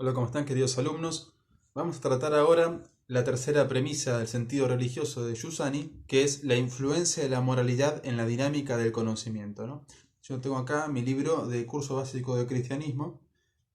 Hola, ¿cómo están, queridos alumnos? Vamos a tratar ahora la tercera premisa del sentido religioso de Giussani, que es la influencia de la moralidad en la dinámica del conocimiento, ¿no? Yo tengo acá mi libro de curso básico de cristianismo,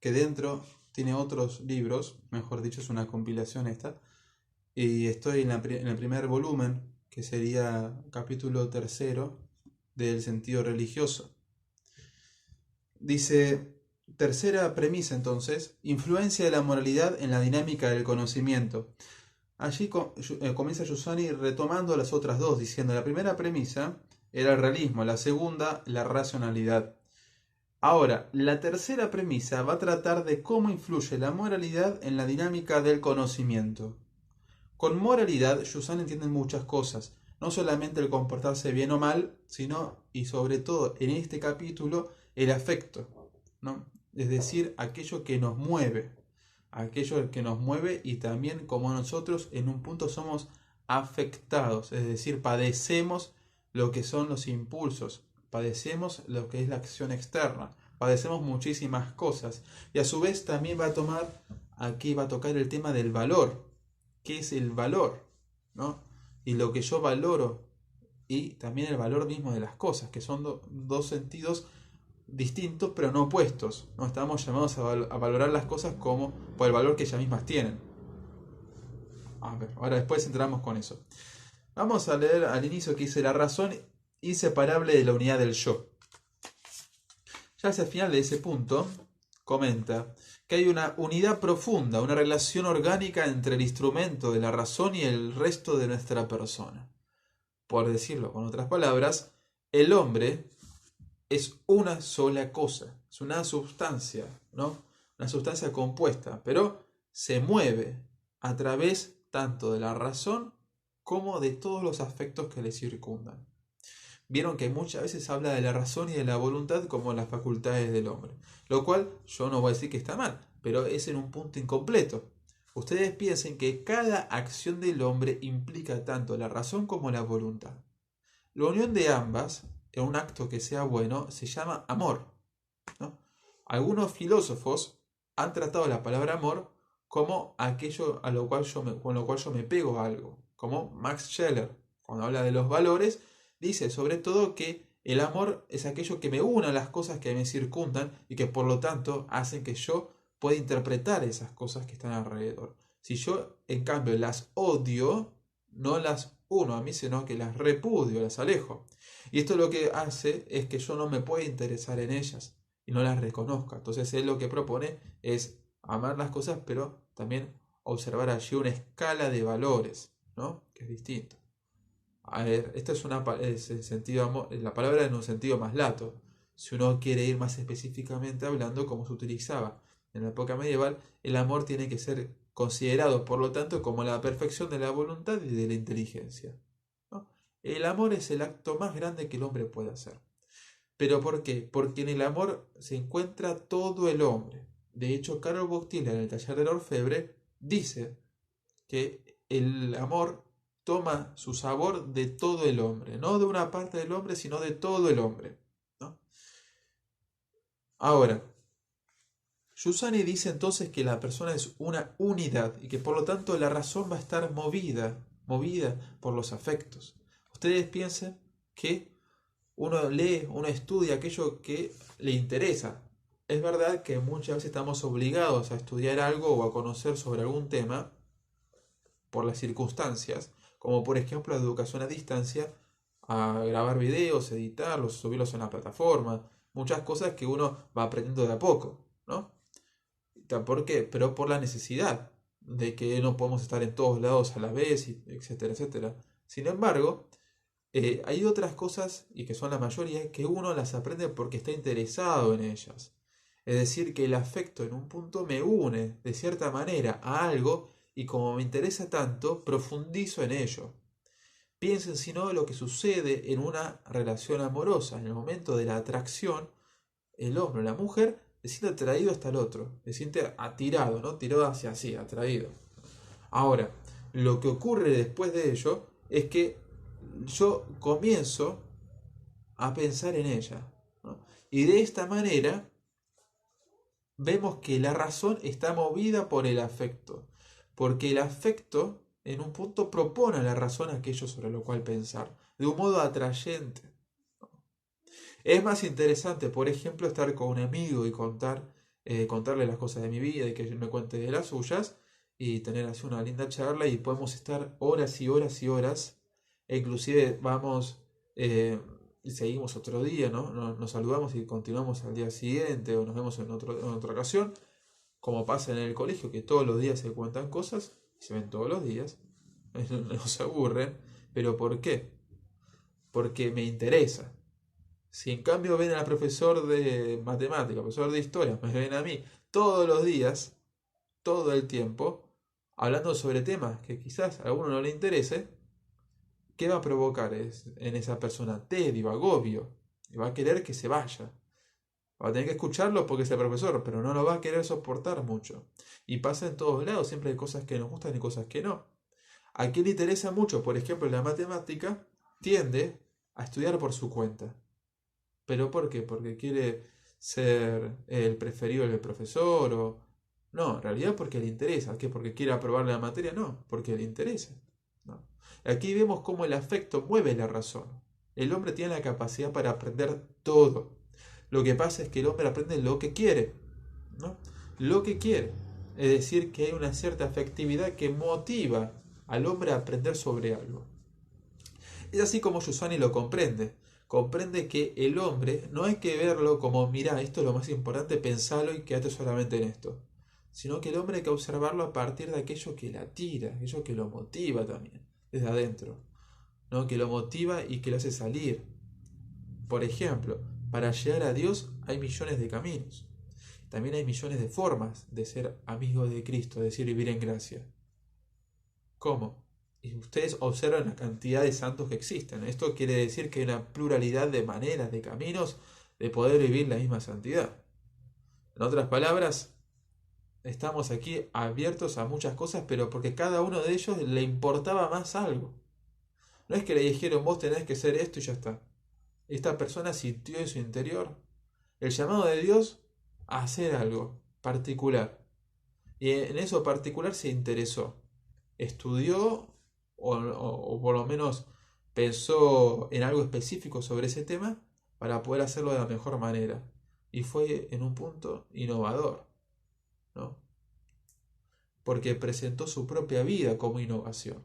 que dentro tiene otros libros, mejor dicho, es una compilación esta, y estoy en el primer volumen, que sería capítulo tercero del sentido religioso. Dice, tercera premisa entonces, influencia de la moralidad en la dinámica del conocimiento. Allí comienza Giussani retomando las otras dos, diciendo, la primera premisa era el realismo, la segunda la racionalidad. Ahora, la tercera premisa va a tratar de cómo influye la moralidad en la dinámica del conocimiento. Con moralidad, Giussani entiende muchas cosas, no solamente el comportarse bien o mal, sino y sobre todo en este capítulo el afecto, ¿no? Es decir, aquello que nos mueve y también como nosotros en un punto somos afectados, es decir, padecemos lo que son los impulsos, padecemos lo que es la acción externa, padecemos muchísimas cosas y a su vez también aquí va a tocar el tema del valor. ¿Qué es el valor? ¿No? Y lo que yo valoro y también el valor mismo de las cosas, que son dos sentidos distintos pero no opuestos. ¿No? Estamos llamados a valorar las cosas como por el valor que ellas mismas tienen. A ver, ahora después entramos con eso. Vamos a leer al inicio que dice la razón inseparable de la unidad del yo. Ya hacia el final de ese punto comenta que hay una unidad profunda, una relación orgánica entre el instrumento de la razón y el resto de nuestra persona. Por decirlo con otras palabras, el hombre es una sola cosa, es una sustancia, ¿no? Una sustancia compuesta, pero se mueve a través tanto de la razón como de todos los aspectos que le circundan. Vieron que muchas veces habla de la razón y de la voluntad como las facultades del hombre, lo cual yo no voy a decir que está mal, pero es en un punto incompleto. Ustedes piensen que cada acción del hombre implica tanto la razón como la voluntad. La unión de ambas, en un acto que sea bueno, se llama amor, ¿no? Algunos filósofos han tratado la palabra amor como aquello con lo cual yo me pego a algo, como Max Scheler, cuando habla de los valores, dice sobre todo que el amor es aquello que me une a las cosas que me circundan y que por lo tanto hacen que yo pueda interpretar esas cosas que están alrededor. Si yo en cambio las odio, no las uno a mí, sino que las repudio, las alejo. Y esto lo que hace es que yo no me pueda interesar en ellas y no las reconozca. Entonces él lo que propone es amar las cosas, pero también observar allí una escala de valores, ¿no? Que es distinto. A ver, esta es el sentido, la palabra en un sentido más lato. Si uno quiere ir más específicamente hablando, como se utilizaba en la época medieval, el amor tiene que ser considerado, por lo tanto, como la perfección de la voluntad y de la inteligencia, ¿no? El amor es el acto más grande que el hombre puede hacer. ¿Pero por qué? Porque en el amor se encuentra todo el hombre. De hecho, Karol Wojtyla en el taller del orfebre dice que el amor toma su sabor de todo el hombre, no de una parte del hombre, sino de todo el hombre, ¿no? Ahora, Giussani dice entonces que la persona es una unidad y que por lo tanto la razón va a estar movida por los afectos. Ustedes piensen que uno lee, uno estudia aquello que le interesa. Es verdad que muchas veces estamos obligados a estudiar algo o a conocer sobre algún tema por las circunstancias, como por ejemplo la educación a distancia, a grabar videos, editarlos, subirlos en la plataforma, muchas cosas que uno va aprendiendo de a poco, ¿no? ¿Por qué? Pero por la necesidad de que no podemos estar en todos lados a la vez, etcétera, etcétera. Sin embargo, hay otras cosas, y que son la mayoría, que uno las aprende porque está interesado en ellas. Es decir, que el afecto en un punto me une de cierta manera a algo y como me interesa tanto, profundizo en ello. Piensen si no lo que sucede en una relación amorosa. En el momento de la atracción, el hombre o la mujer se siente atraído hasta el otro, se siente atirado, ¿no? Tirado hacia sí, atraído. Ahora, lo que ocurre después de ello es que yo comienzo a pensar en ella, ¿no? Y de esta manera vemos que la razón está movida por el afecto, porque el afecto en un punto propone a la razón aquello sobre lo cual pensar, de un modo atrayente. Es más interesante, por ejemplo, estar con un amigo y contarle las cosas de mi vida y que él me cuente de las suyas y tener así una linda charla y podemos estar horas y horas y horas e inclusive vamos y seguimos otro día, ¿no? Nos saludamos y continuamos al día siguiente o nos vemos en otra ocasión, como pasa en el colegio, que todos los días se cuentan cosas y se ven todos los días, no se aburren, pero ¿por qué? Porque me interesa. Si en cambio ven al profesor de matemática, profesor de historia, me ven a mí todos los días, todo el tiempo, hablando sobre temas que quizás a alguno no le interese, ¿qué va a provocar en esa persona? Tedio, agobio, y va a querer que se vaya. Va a tener que escucharlo porque es el profesor, pero no lo va a querer soportar mucho. Y pasa en todos lados, siempre hay cosas que nos gustan y cosas que no. A quien le interesa mucho, por ejemplo, la matemática, tiende a estudiar por su cuenta. ¿Pero por qué? Porque quiere ser el preferido del profesor o... No, en realidad porque le interesa. ¿Qué? ¿Porque quiere aprobar la materia? No, porque le interesa. ¿No? Aquí vemos cómo el afecto mueve la razón. El hombre tiene la capacidad para aprender todo. Lo que pasa es que el hombre aprende lo que quiere. ¿No? Lo que quiere. Es decir, que hay una cierta afectividad que motiva al hombre a aprender sobre algo. Es así como Giussani lo comprende. Comprende que el hombre no hay que verlo como, mira, esto es lo más importante, pensalo y quédate solamente en esto. Sino que el hombre hay que observarlo a partir de aquello que la tira, aquello que lo motiva también, desde adentro. ¿No? Que lo motiva y que lo hace salir. Por ejemplo, para llegar a Dios hay millones de caminos. También hay millones de formas de ser amigo de Cristo, es decir, vivir en gracia. ¿Cómo? Y ustedes observan la cantidad de santos que existen. Esto quiere decir que hay una pluralidad de maneras, de caminos de poder vivir la misma santidad. En otras palabras, estamos aquí abiertos a muchas cosas, pero porque cada uno de ellos le importaba más algo. No es que le dijeron vos tenés que ser esto y ya está. Esta persona sintió en su interior el llamado de Dios a hacer algo particular. Y en eso particular se interesó. Estudió o por lo menos pensó en algo específico sobre ese tema para poder hacerlo de la mejor manera. Y fue en un punto innovador, ¿no? Porque presentó su propia vida como innovación.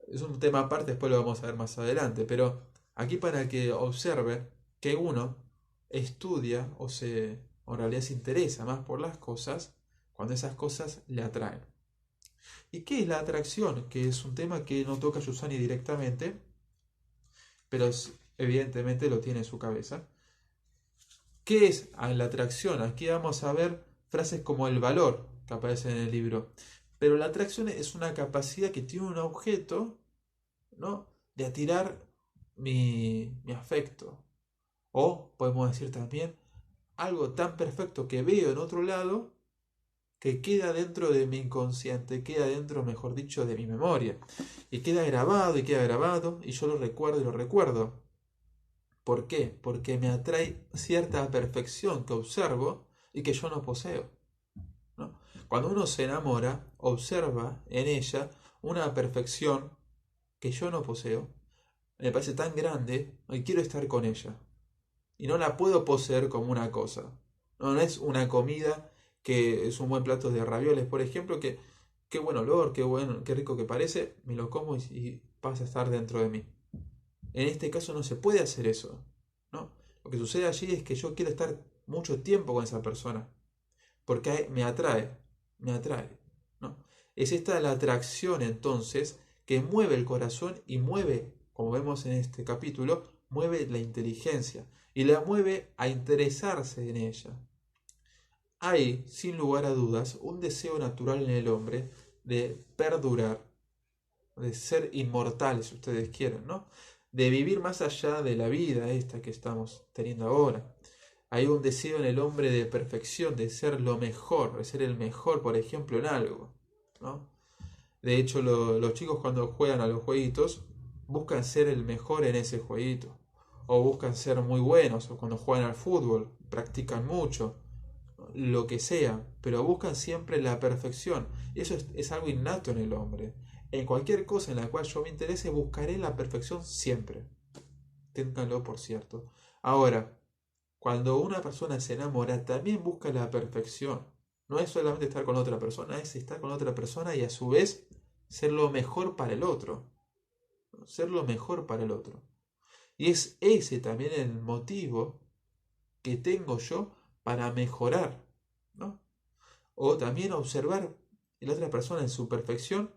Es un tema aparte, después lo vamos a ver más adelante, pero aquí para que observe que uno estudia o en realidad se interesa más por las cosas cuando esas cosas le atraen. ¿Y qué es la atracción? Que es un tema que no toca Giussani directamente, pero evidentemente lo tiene en su cabeza. ¿Qué es la atracción? Aquí vamos a ver frases como el valor que aparecen en el libro. Pero la atracción es una capacidad que tiene un objeto, ¿no? De atirar mi afecto. O podemos decir también algo tan perfecto que veo en otro lado que queda dentro de mi inconsciente, queda dentro, mejor dicho, de mi memoria. Y queda grabado, y yo lo recuerdo y lo recuerdo. ¿Por qué? Porque me atrae cierta perfección que observo y que yo no poseo. ¿No? Cuando uno se enamora, observa en ella una perfección que yo no poseo, me parece tan grande y quiero estar con ella. Y no la puedo poseer como una cosa. No es una comida que es un buen plato de ravioles, por ejemplo, que qué buen olor, qué bueno, qué rico que parece, me lo como y pasa a estar dentro de mí. En este caso no se puede hacer eso, ¿no? Lo que sucede allí es que yo quiero estar mucho tiempo con esa persona, porque me atrae, ¿no? Es esta la atracción entonces que mueve el corazón y mueve, como vemos en este capítulo, mueve la inteligencia y la mueve a interesarse en ella. Hay, sin lugar a dudas, un deseo natural en el hombre de perdurar, de ser inmortal, si ustedes quieren, ¿no? De vivir más allá de la vida esta que estamos teniendo ahora. Hay un deseo en el hombre de perfección, de ser lo mejor, de ser el mejor, por ejemplo, en algo, ¿no? De hecho, los chicos cuando juegan a los jueguitos buscan ser el mejor en ese jueguito. o buscan ser muy buenos, o cuando juegan al fútbol, practican mucho, lo que sea, pero buscan siempre la perfección. Eso es algo innato en el hombre. En cualquier cosa en la cual yo me interese, buscaré la perfección siempre. Ténganlo por cierto. Ahora, cuando una persona se enamora, también busca la perfección. No es solamente estar con otra persona, es estar con otra persona y a su vez ser lo mejor para el otro. Ser lo mejor para el otro. Y es ese también el motivo que tengo yo para mejorar, ¿no? O también observar en la otra persona en su perfección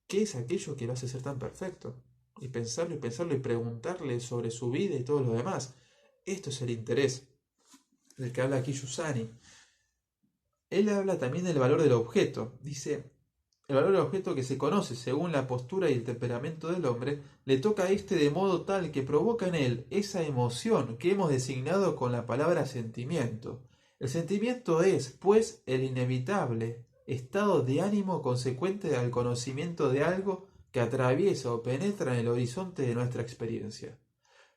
qué es aquello que lo hace ser tan perfecto. Y pensarlo y preguntarle sobre su vida y todo lo demás. Esto es el interés del que habla aquí Giussani. Él habla también del valor del objeto. Dice, el valor del objeto que se conoce según la postura y el temperamento del hombre, le toca a éste de modo tal que provoca en él esa emoción que hemos designado con la palabra sentimiento. El sentimiento es, pues, el inevitable estado de ánimo consecuente al conocimiento de algo que atraviesa o penetra en el horizonte de nuestra experiencia.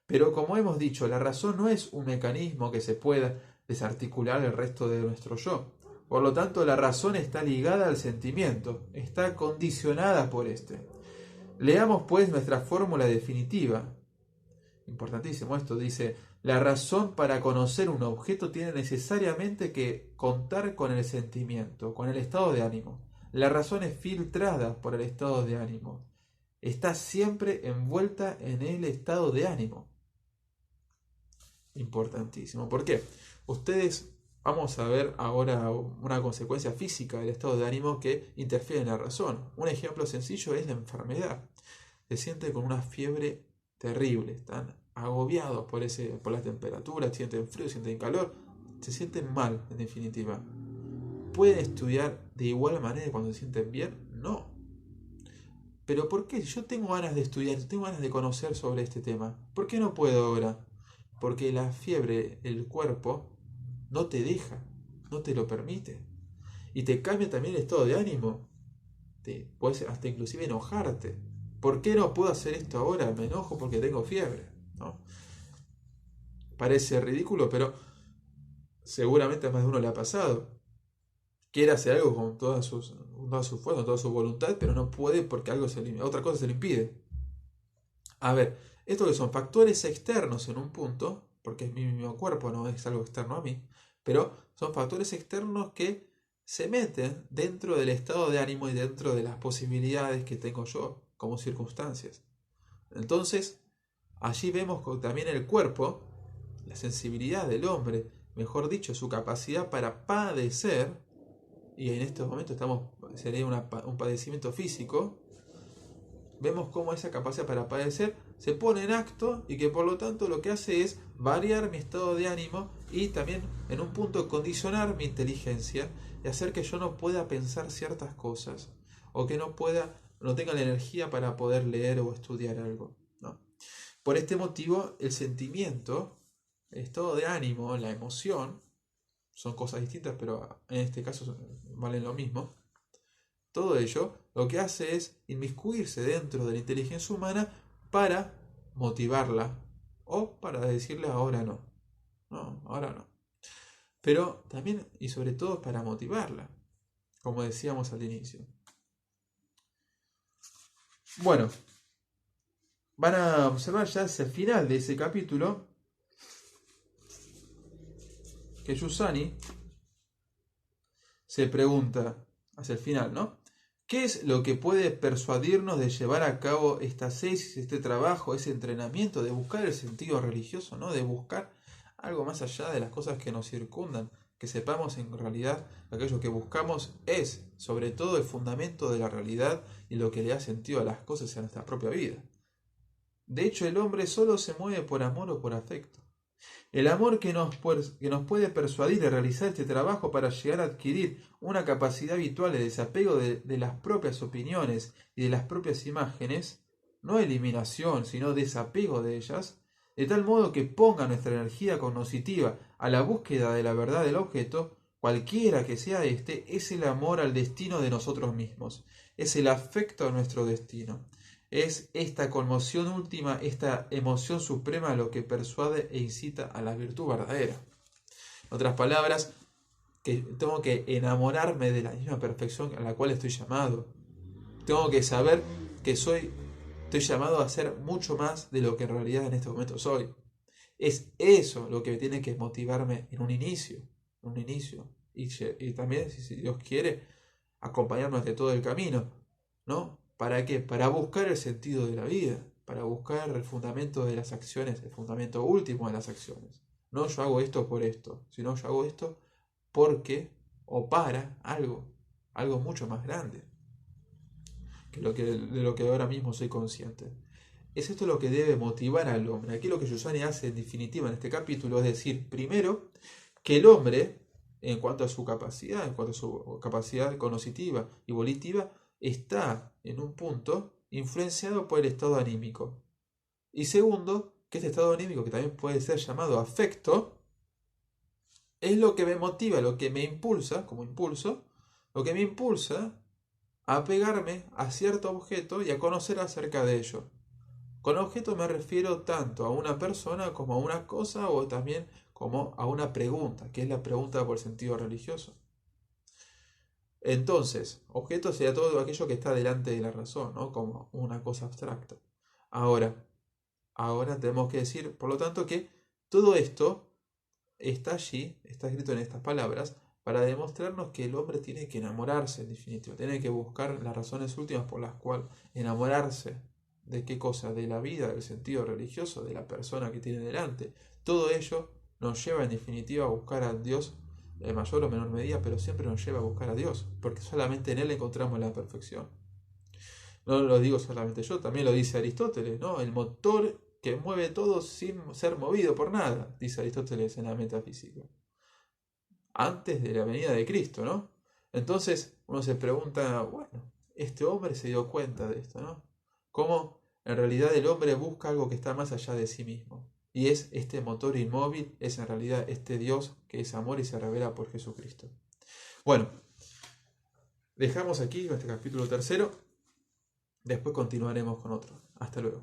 Pero como hemos dicho, la razón no es un mecanismo que se pueda desarticular el resto de nuestro yo. Por lo tanto, la razón está ligada al sentimiento, está condicionada por este. Leamos pues nuestra fórmula definitiva. Importantísimo esto, dice, la razón para conocer un objeto tiene necesariamente que contar con el sentimiento, con el estado de ánimo. La razón es filtrada por el estado de ánimo. Está siempre envuelta en el estado de ánimo. Importantísimo. ¿Por qué? Ustedes, vamos a ver ahora una consecuencia física del estado de ánimo que interfiere en la razón. Un ejemplo sencillo es la enfermedad. Se siente con una fiebre terrible, están agobiados por la temperatura, sienten frío, sienten calor, se sienten mal en definitiva. ¿Pueden estudiar de igual manera cuando se sienten bien? No. ¿Pero por qué? Yo tengo ganas de estudiar, tengo ganas de conocer sobre este tema. ¿Por qué no puedo ahora? Porque la fiebre, el cuerpo, no te deja, no te lo permite. Y te cambia también el estado de ánimo. Puedes hasta inclusive enojarte. ¿Por qué no puedo hacer esto ahora? Me enojo porque tengo fiebre, ¿no? Parece ridículo, pero seguramente a más de uno le ha pasado. Quiere hacer algo con toda su fuerza, con toda su voluntad, pero no puede porque otra cosa se le impide. A ver, esto que son factores externos en un punto, porque es mi mismo cuerpo, no es algo externo a mí, pero son factores externos que se meten dentro del estado de ánimo y dentro de las posibilidades que tengo yo como circunstancias. Entonces, allí vemos también el cuerpo, la sensibilidad del hombre, mejor dicho, su capacidad para padecer, y en estos momentos sería un padecimiento físico. Vemos cómo esa capacidad para padecer se pone en acto y que por lo tanto lo que hace es variar mi estado de ánimo y también en un punto condicionar mi inteligencia y hacer que yo no pueda pensar ciertas cosas o que no tenga la energía para poder leer o estudiar algo, ¿no? Por este motivo, el sentimiento, el estado de ánimo, la emoción, son cosas distintas, pero en este caso valen lo mismo. Todo ello lo que hace es inmiscuirse dentro de la inteligencia humana para motivarla o para decirle ahora no. No, ahora no. Pero también y sobre todo para motivarla, como decíamos al inicio. Bueno, van a observar ya hacia el final de ese capítulo que Giussani se pregunta hacia el final, ¿no? ¿Qué es lo que puede persuadirnos de llevar a cabo estas tesis, este trabajo, ese entrenamiento, de buscar el sentido religioso, ¿no? De buscar algo más allá de las cosas que nos circundan, que sepamos en realidad que aquello que buscamos es, sobre todo, el fundamento de la realidad y lo que le da sentido a las cosas en nuestra propia vida. De hecho, el hombre solo se mueve por amor o por afecto. El amor que nos puede persuadir a realizar este trabajo para llegar a adquirir una capacidad habitual de desapego de las propias opiniones y de las propias imágenes, no eliminación, sino desapego de ellas, de tal modo que ponga nuestra energía cognoscitiva a la búsqueda de la verdad del objeto, cualquiera que sea este, es el amor al destino de nosotros mismos, es el afecto a nuestro destino. Es esta conmoción última, esta emoción suprema lo que persuade e incita a la virtud verdadera. En otras palabras, que tengo que enamorarme de la misma perfección a la cual estoy llamado. Tengo que saber que estoy llamado a ser mucho más de lo que en realidad en este momento soy. Es eso lo que tiene que motivarme en un inicio. Y también, si Dios quiere, acompañarnos de todo el camino. ¿No? ¿Para qué? Para buscar el sentido de la vida, para buscar el fundamento de las acciones, el fundamento último de las acciones. No yo hago esto por esto, sino yo hago esto porque o para algo mucho más grande de lo que ahora mismo soy consciente. Es esto lo que debe motivar al hombre. Aquí lo que Giussani hace en definitiva en este capítulo es decir, primero, que el hombre, en cuanto a su capacidad cognitiva y volitiva, está en un punto influenciado por el estado anímico. Y segundo, que este estado anímico, que también puede ser llamado afecto, es lo que me motiva, lo que me impulsa, como impulso, lo que me impulsa a pegarme a cierto objeto y a conocer acerca de ello. Con objeto me refiero tanto a una persona como a una cosa o también como a una pregunta, que es la pregunta por sentido religioso. Entonces, objeto sería todo aquello que está delante de la razón, ¿no? Como una cosa abstracta. Ahora tenemos que decir, por lo tanto, que todo esto está allí, está escrito en estas palabras, para demostrarnos que el hombre tiene que enamorarse, en definitiva, tiene que buscar las razones últimas por las cuales enamorarse. ¿De qué cosa? De la vida, del sentido religioso, de la persona que tiene delante. Todo ello nos lleva en definitiva a buscar a Dios en mayor o menor medida, pero siempre nos lleva a buscar a Dios, porque solamente en Él encontramos la perfección. No lo digo solamente yo, también lo dice Aristóteles, ¿no? El motor que mueve todo sin ser movido por nada, dice Aristóteles en la metafísica. Antes de la venida de Cristo, ¿no? Entonces uno se pregunta, bueno, este hombre se dio cuenta de esto, ¿no? Cómo en realidad el hombre busca algo que está más allá de sí mismo. Y es este motor inmóvil, es en realidad este Dios que es amor y se revela por Jesucristo. Bueno, dejamos aquí este capítulo 3. Después continuaremos con otro. Hasta luego.